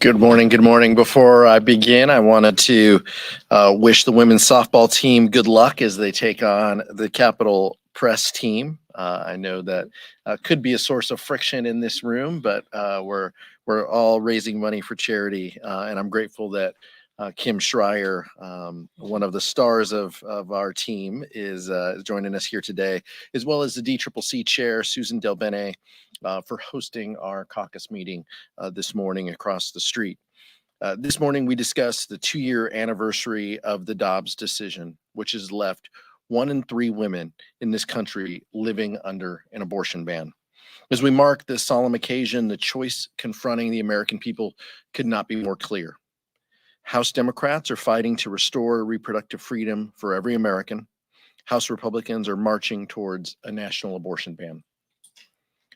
Good morning. Good morning. Before I begin, I wanted to wish the women's softball team good luck as they take on the Capitol Press team. I know that could be a source of friction in this room, but we're all raising money for charity, and I'm grateful that Kim Schreier, one of the stars of our team, is joining us here today, as well as the DCCC chair, Susan Del Bene, for hosting our caucus meeting this morning across the street. This morning, we discussed the 2-year anniversary of the Dobbs decision, which has left 1 in 3 women in this country living under an abortion ban. As we mark this solemn occasion, the choice confronting the American people could not be more clear. House Democrats are fighting to restore reproductive freedom for every American. House Republicans are marching towards a national abortion ban.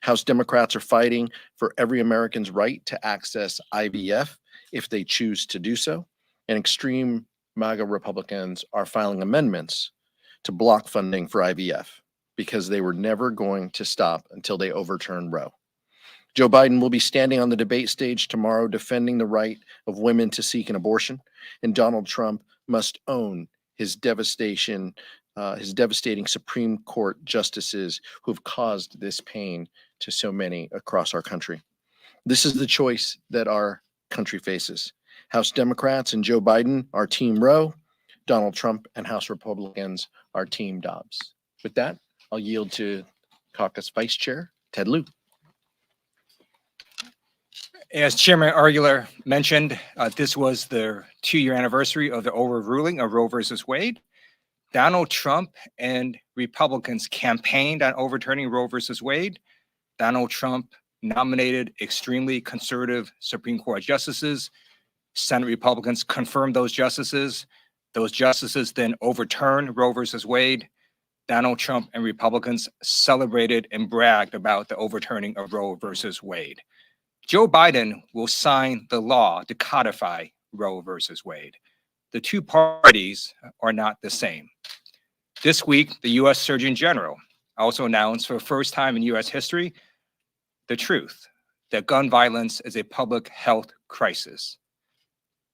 House Democrats are fighting for every American's right to access IVF if they choose to do so, and extreme MAGA Republicans are filing amendments to block funding for IVF because they were never going to stop until they overturn Roe. Joe Biden will be standing on the debate stage tomorrow defending the right of women to seek an abortion, and Donald Trump must own his devastating Supreme Court justices who have caused this pain to so many across our country. This is the choice that our country faces. House Democrats and Joe Biden are Team Roe. Donald Trump and House Republicans are Team Dobbs. With that, I'll yield to Caucus Vice Chair Ted Lieu. As Chairman Aguilar mentioned, this was the 2-year anniversary of the overruling of Roe versus Wade. Donald Trump and Republicans campaigned on overturning Roe versus Wade. Donald Trump nominated extremely conservative Supreme Court justices. Senate Republicans confirmed those justices. Those justices then overturned Roe versus Wade. Donald Trump and Republicans celebrated and bragged about the overturning of Roe versus Wade. Joe Biden will sign the law to codify Roe versus Wade. The two parties are not the same. This week, the U.S. Surgeon General also announced for the first time in U.S. history the truth that gun violence is a public health crisis.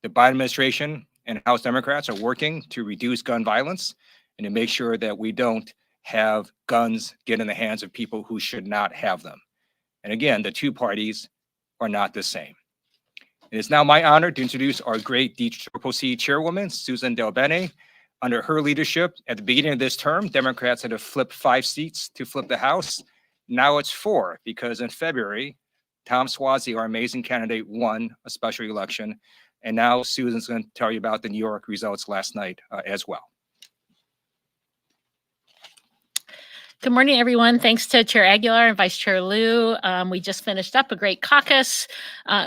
The Biden administration and House Democrats are working to reduce gun violence and to make sure that we don't have guns get in the hands of people who should not have them. And again, the two parties are not the same. It is now my honor to introduce our great DCCC chairwoman, Susan Del Bene. Under her leadership, at the beginning of this term, Democrats had to flip 5 seats to flip the House. Now it's 4, because in February, Tom Suozzi, our amazing candidate, won a special election. And now Susan's going to tell you about the New York results last night as well. Good morning, everyone. Thanks to Chair Aguilar and Vice Chair Lieu. We just finished up a great caucus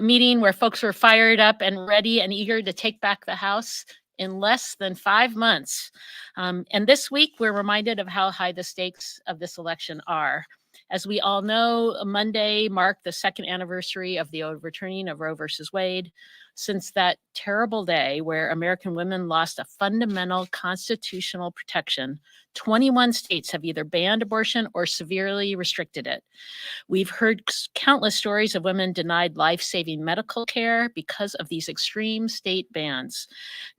meeting where folks were fired up and ready and eager to take back the House in less than 5 months. And this week, we're reminded of how high the stakes of this election are. As we all know, Monday marked the 2nd anniversary of the overturning of Roe versus Wade. Since that terrible day where American women lost a fundamental constitutional protection, 21 states have either banned abortion or severely restricted it. We've heard countless stories of women denied life-saving medical care because of these extreme state bans.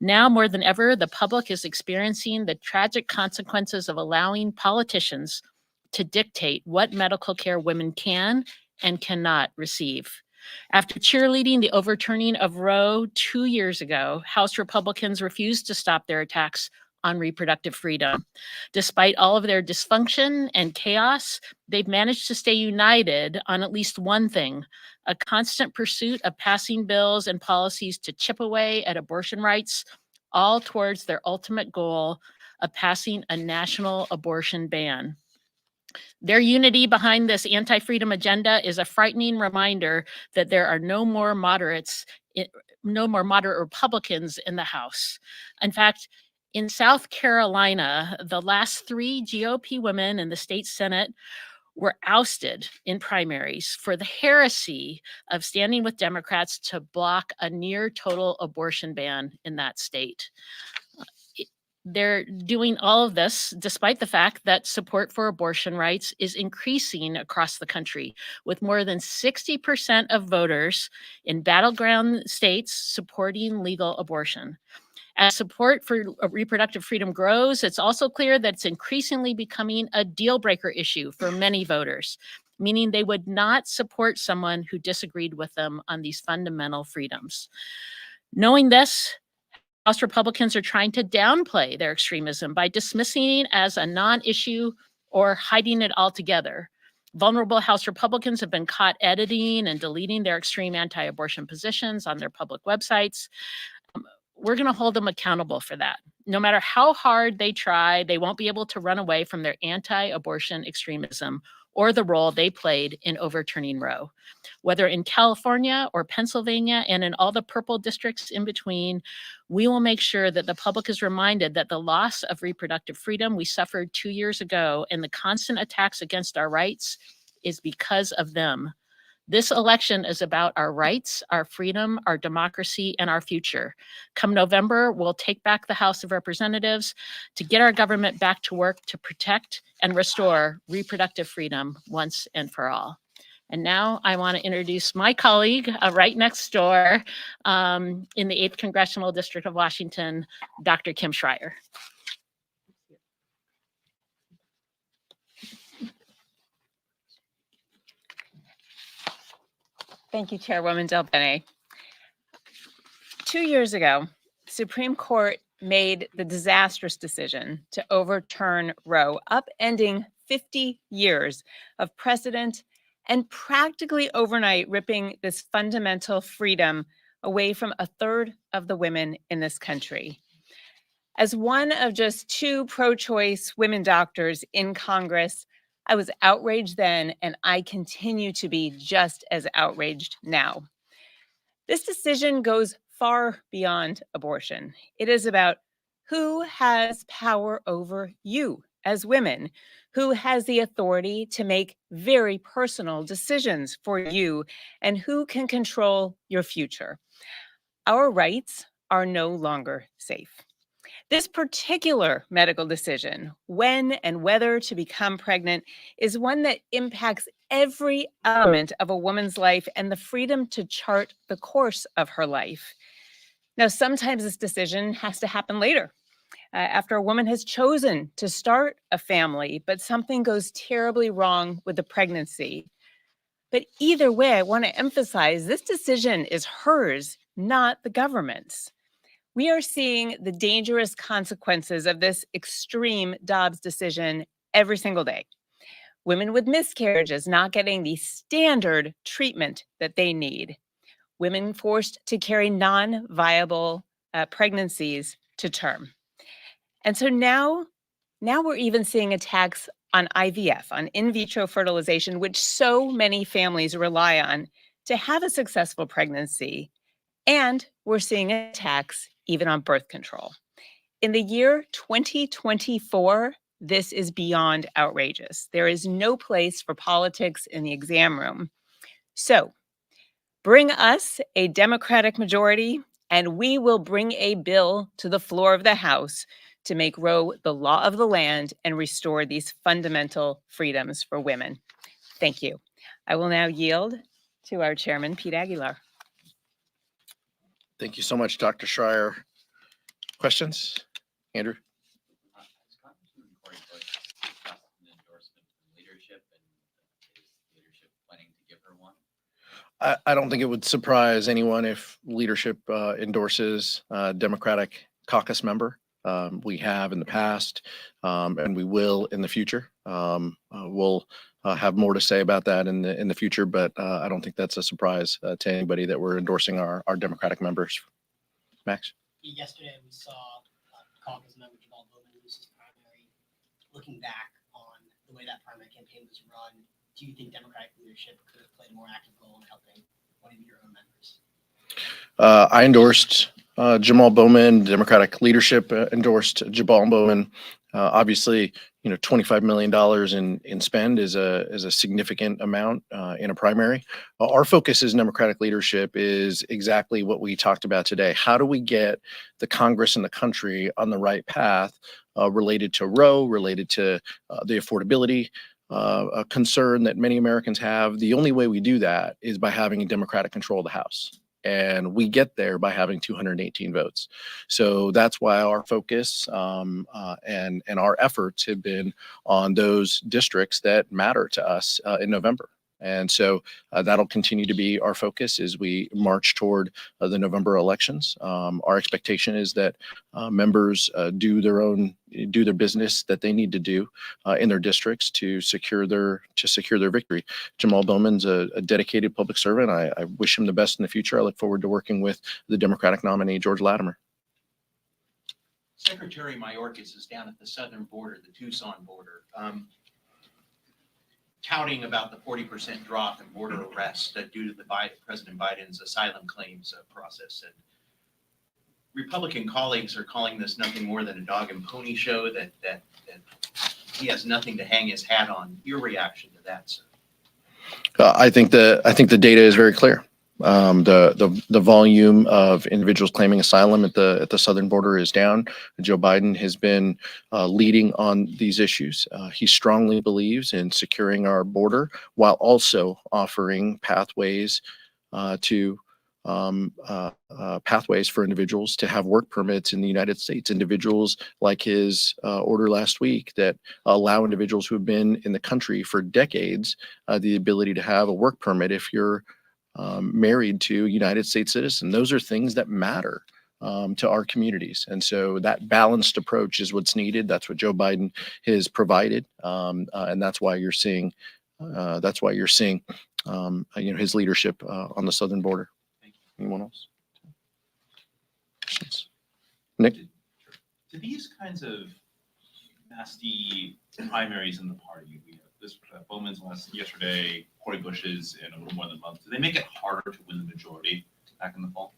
Now more than ever, the public is experiencing the tragic consequences of allowing politicians to dictate what medical care women can and cannot receive. After cheerleading the overturning of Roe 2 years ago, House Republicans refused to stop their attacks on reproductive freedom. Despite all of their dysfunction and chaos, they've managed to stay united on at least one thing: a constant pursuit of passing bills and policies to chip away at abortion rights, all towards their ultimate goal of passing a national abortion ban. Their unity behind this anti-freedom agenda is a frightening reminder that there are no more moderate Republicans in the House. In fact, in South Carolina, the last 3 GOP women in the state Senate were ousted in primaries for the heresy of standing with Democrats to block a near total abortion ban in that state. They're doing all of this despite the fact that support for abortion rights is increasing across the country, with more than 60% of voters in battleground states supporting legal abortion. As support for reproductive freedom grows, it's also clear that it's increasingly becoming a deal breaker issue for many voters, meaning they would not support someone who disagreed with them on these fundamental freedoms. Knowing this, House Republicans are trying to downplay their extremism by dismissing it as a non-issue or hiding it altogether. Vulnerable House Republicans have been caught editing and deleting their extreme anti-abortion positions on their public websites. We're going to hold them accountable for that. No matter how hard they try, they won't be able to run away from their anti-abortion extremism or the role they played in overturning Roe. Whether in California or Pennsylvania and in all the purple districts in between, we will make sure that the public is reminded that the loss of reproductive freedom we suffered 2 years ago and the constant attacks against our rights is because of them. This election is about our rights, our freedom, our democracy, and our future. Come November, we'll take back the House of Representatives to get our government back to work to protect and restore reproductive freedom once and for all. And now I want to introduce my colleague right next door in the 8th Congressional District of Washington, Dr. Kim Schreier. Thank you, Chairwoman Del Bene. 2 years ago, the Supreme Court made the disastrous decision to overturn Roe, upending 50 years of precedent and practically overnight ripping this fundamental freedom away from a third of the women in this country. As one of just 2 pro-choice women doctors in Congress, I was outraged then, and I continue to be just as outraged now. This decision goes far beyond abortion. It is about who has power over you as women, who has the authority to make very personal decisions for you, and who can control your future. Our rights are no longer safe. This particular medical decision, when and whether to become pregnant, is one that impacts every element of a woman's life and the freedom to chart the course of her life. Now, sometimes this decision has to happen later, after a woman has chosen to start a family, but something goes terribly wrong with the pregnancy. But either way, I want to emphasize this decision is hers, not the government's. We are seeing the dangerous consequences of this extreme Dobbs decision every single day. Women with miscarriages not getting the standard treatment that they need. Women forced to carry non-viable pregnancies to term. And so now we're even seeing attacks on IVF, on in vitro fertilization, which so many families rely on to have a successful pregnancy. And we're seeing attacks even on birth control. In the year 2024, this is beyond outrageous. There is no place for politics in the exam room. So bring us a Democratic majority, and we will bring a bill to the floor of the House to make Roe the law of the land and restore these fundamental freedoms for women. Thank you. I will now yield to our chairman, Pete Aguilar. Thank you so much, Dr. Schreier. Questions? Andrew? I don't think it would surprise anyone if leadership endorses a Democratic caucus member. We have in the past, and we will in the future. We'll have more to say about that in the future, but I don't think that's a surprise to anybody that we're endorsing our Democratic members. Max? Yesterday, we saw Caucus member Jamal Bowman lose his primary. Looking back on the way that primary campaign was run, do you think Democratic leadership could have played a more active role in helping one of your own members? I endorsed Jamal Bowman. Democratic leadership endorsed Jamal Bowman. Obviously, $25 million in spend is a significant amount in a primary. Our focus as Democratic leadership is exactly what we talked about today. How do we get the Congress and the country on the right path related to Roe, related to the affordability a concern that many Americans have? The only way we do that is by having a Democratic control of the House. And we get there by having 218 votes. So that's why our focus and our efforts have been on those districts that matter to us in November. And so that'll continue to be our focus as we march toward the November elections. Our expectation is that members do their business that they need to do in their districts to secure their victory. Jamal Bowman's a dedicated public servant. I wish him the best in the future. I look forward to working with the Democratic nominee, George Latimer. Secretary Mayorkas is down at the southern border, the Tucson border, touting about the 40% drop in border arrests due to the President Biden's asylum claims process. And Republican colleagues are calling this nothing more than a dog and pony show, that he has nothing to hang his hat on. Your reaction to that, sir? I think the data is very clear. The volume of individuals claiming asylum at the southern border is down. Joe Biden has been leading on these issues. He strongly believes in securing our border while also offering pathways pathways for individuals to have work permits in the United States. Individuals like his order last week that allow individuals who have been in the country for decades the ability to have a work permit if you're married to a United States citizen. Those are things that matter to our communities. And so that balanced approach is what's needed. That's what Joe Biden has provided. And that's why you're seeing his leadership on the southern border. Anyone else? Questions? Nick? To these kinds of nasty primaries in the party, we have this Bowman's yesterday, Cori Bush's in a little more than a month. Do they make it harder to win the majority back in the fall?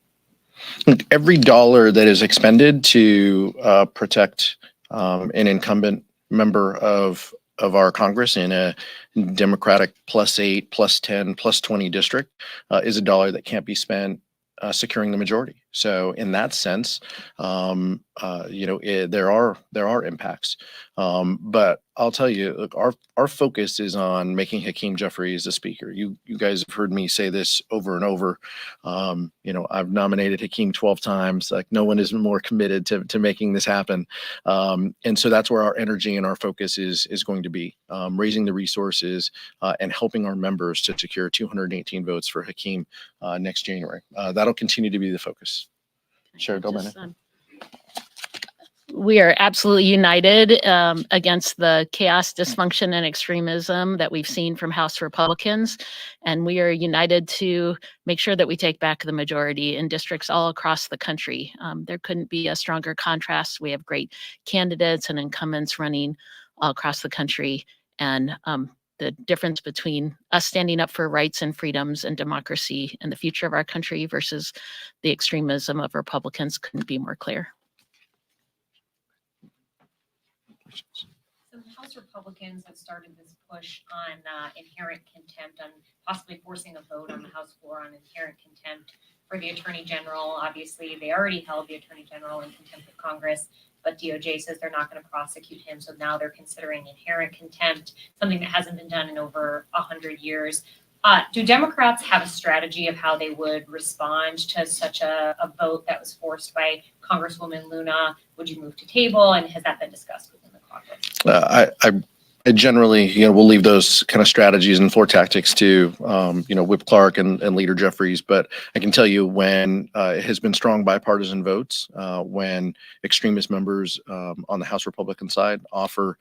Every dollar that is expended to protect an incumbent member of our Congress in a Democratic +8, +10, +20 district is a dollar that can't be spent securing the majority. So in that sense, there are impacts. But I'll tell you, look, our focus is on making Hakeem Jeffries the speaker. You guys have heard me say this over and over. I've nominated Hakeem 12 times. Like, no one is more committed to making this happen. And so that's where our energy and our focus is going to be, raising the resources and helping our members to secure 218 votes for Hakeem next January. That'll continue to be the focus. Sure, go ahead. We are absolutely united against the chaos, dysfunction, and extremism that we've seen from House Republicans. And we are united to make sure that we take back the majority in districts all across the country. There couldn't be a stronger contrast. We have great candidates and incumbents running all across the country. And the difference between us standing up for rights and freedoms and democracy and the future of our country versus the extremism of Republicans couldn't be more clear. So House Republicans have started this push on inherent contempt, on possibly forcing a vote on the House floor on inherent contempt for the Attorney General. Obviously, they already held the Attorney General in contempt of Congress, but DOJ says they're not going to prosecute him. So now they're considering inherent contempt, something that hasn't been done in over 100 years. Do Democrats have a strategy of how they would respond to such a vote that was forced by Congresswoman Luna? Would you move to table? And has that been discussed within the caucus? I generally, we'll leave those kind of strategies and floor tactics to, Whip Clark and Leader Jeffries. But I can tell you when it has been strong bipartisan votes, when extremist members on the House Republican side offer,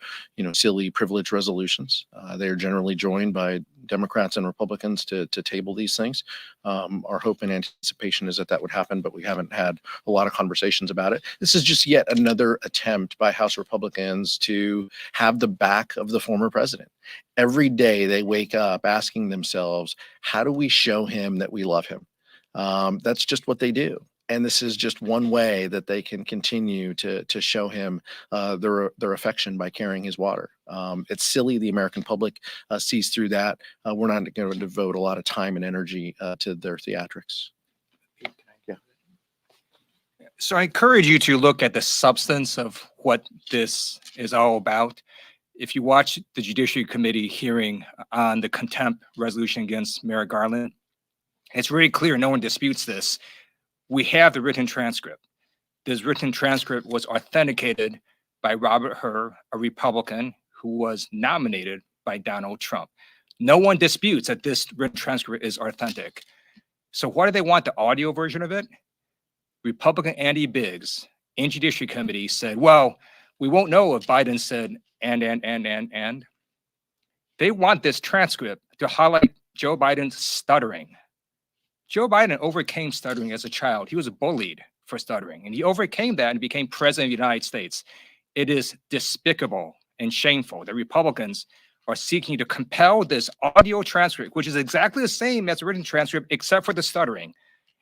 silly privilege resolutions, they are generally joined by Democrats and Republicans to table these things. Our hope and anticipation is that would happen, but we haven't had a lot of conversations about it. This is just yet another attempt by House Republicans to have the back of the former president. Every day they wake up asking themselves, how do we show him that we love him? That's just what they do. And this is just one way that they can continue to show him their affection by carrying his water. It's silly the American public sees through that. We're not going to devote a lot of time and energy to their theatrics. Yeah. So I encourage you to look at the substance of what this is all about. If you watch the Judiciary Committee hearing on the contempt resolution against Merrick Garland, it's very clear, no one disputes this. We have the written transcript. This written transcript was authenticated by Robert Hur, a Republican who was nominated by Donald Trump. No one disputes that this written transcript is authentic. So why do they want the audio version of it? Republican Andy Biggs in Judiciary Committee said, well, we won't know if Biden said and. They want this transcript to highlight Joe Biden's stuttering. Joe Biden overcame stuttering as a child. He was bullied for stuttering, and he overcame that and became president of the United States. It is despicable and shameful that Republicans are seeking to compel this audio transcript, which is exactly the same as the written transcript, except for the stuttering,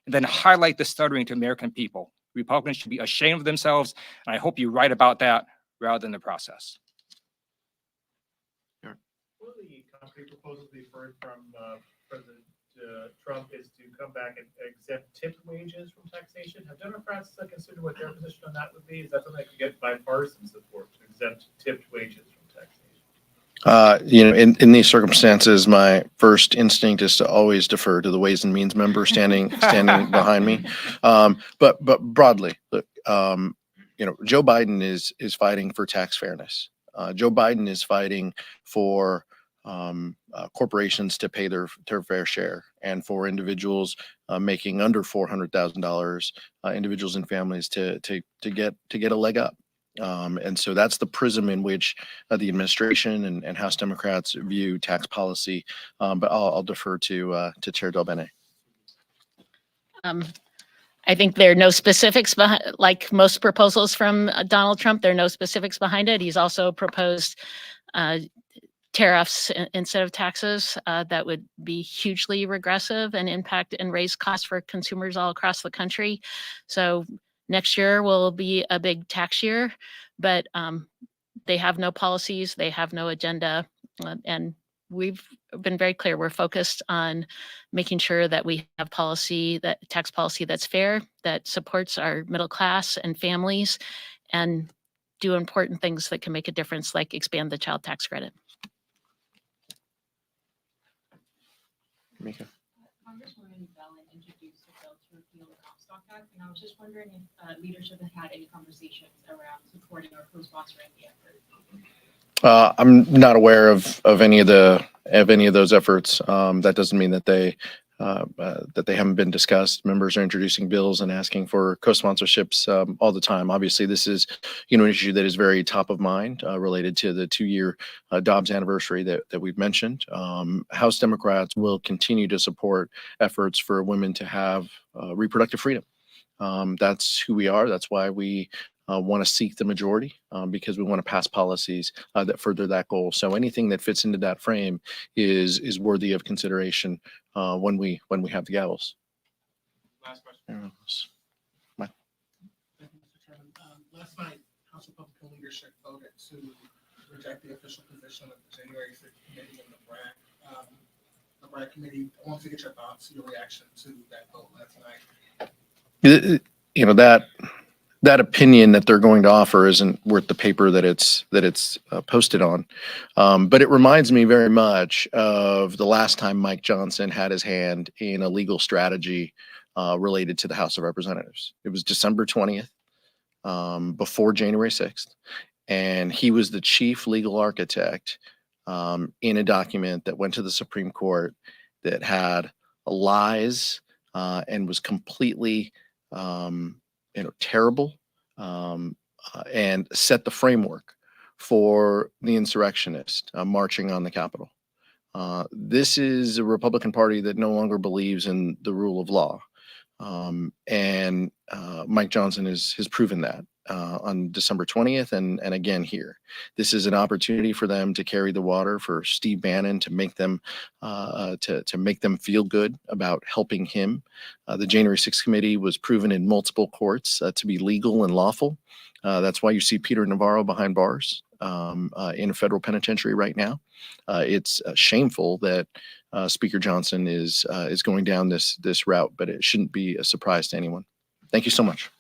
and then highlight the stuttering to American people. Republicans should be ashamed of themselves, and I hope you write about that rather than the process. One of the concrete proposals we've heard from President Trump is to come back and exempt tipped wages from taxation. Have Democrats considered what their position on that would be? Is that something that could get bipartisan support to exempt tipped wages from taxation? In these circumstances, my first instinct is to always defer to the Ways and Means member standing behind me. But broadly, look, Joe Biden is fighting for tax fairness. Joe Biden is fighting for corporations to pay their fair share, and for individuals making under $400,000, individuals and families to get a leg up. And so that's the prism in which the administration and House Democrats view tax policy. But I'll defer to Chair Del Bene. I think there are no specifics behind, like most proposals from Donald Trump, there are no specifics behind it. He's also proposed tariffs instead of taxes that would be hugely regressive and impact and raise costs for consumers all across the country. So next year will be a big tax year, but they have no policies, they have no agenda, and we've been very clear. We're focused on making sure that we have tax policy that's fair, that supports our middle class and families, and do important things that can make a difference, like expand the child tax credit. Mika. Congresswoman Bellin introduced a bill to repeal the Comstock Act, and I was just wondering if leadership has had any conversations around supporting or co-sponsoring the effort. I'm not aware of any of those efforts. That doesn't mean that they haven't been discussed. Members are introducing bills and asking for co-sponsorships all the time. Obviously, this is an issue that is very top of mind related to the 2-year Dobbs anniversary that we've mentioned. House Democrats will continue to support efforts for women to have reproductive freedom. That's who we are. That's why we want to seek the majority, because we want to pass policies that further that goal. So anything that fits into that frame is worthy of consideration when we have the gavels. Last question. Anyone else? Thank you, Mr. Chairman. Last night, House Republican leadership voted to reject the official position of the January 6th committee and the Bragg committee. I want to get your thoughts, your reaction to that vote last night. That opinion that they're going to offer isn't worth the paper that it's posted on. But it reminds me very much of the last time Mike Johnson had his hand in a legal strategy related to the House of Representatives. It was December 20th, before January 6th. And he was the chief legal architect in a document that went to the Supreme Court that had lies and was completely terrible, and set the framework for the insurrectionists marching on the Capitol. This is a Republican Party that no longer believes in the rule of law. And Mike Johnson has proven that. on December 20th and again here. This is an opportunity for them to carry the water for Steve Bannon, to make them feel good about helping him. The January 6th committee was proven in multiple courts to be legal and lawful. That's why you see Peter Navarro behind bars in a federal penitentiary right now. It's shameful that Speaker Johnson is going down this route, but it shouldn't be a surprise to anyone. Thank you so much.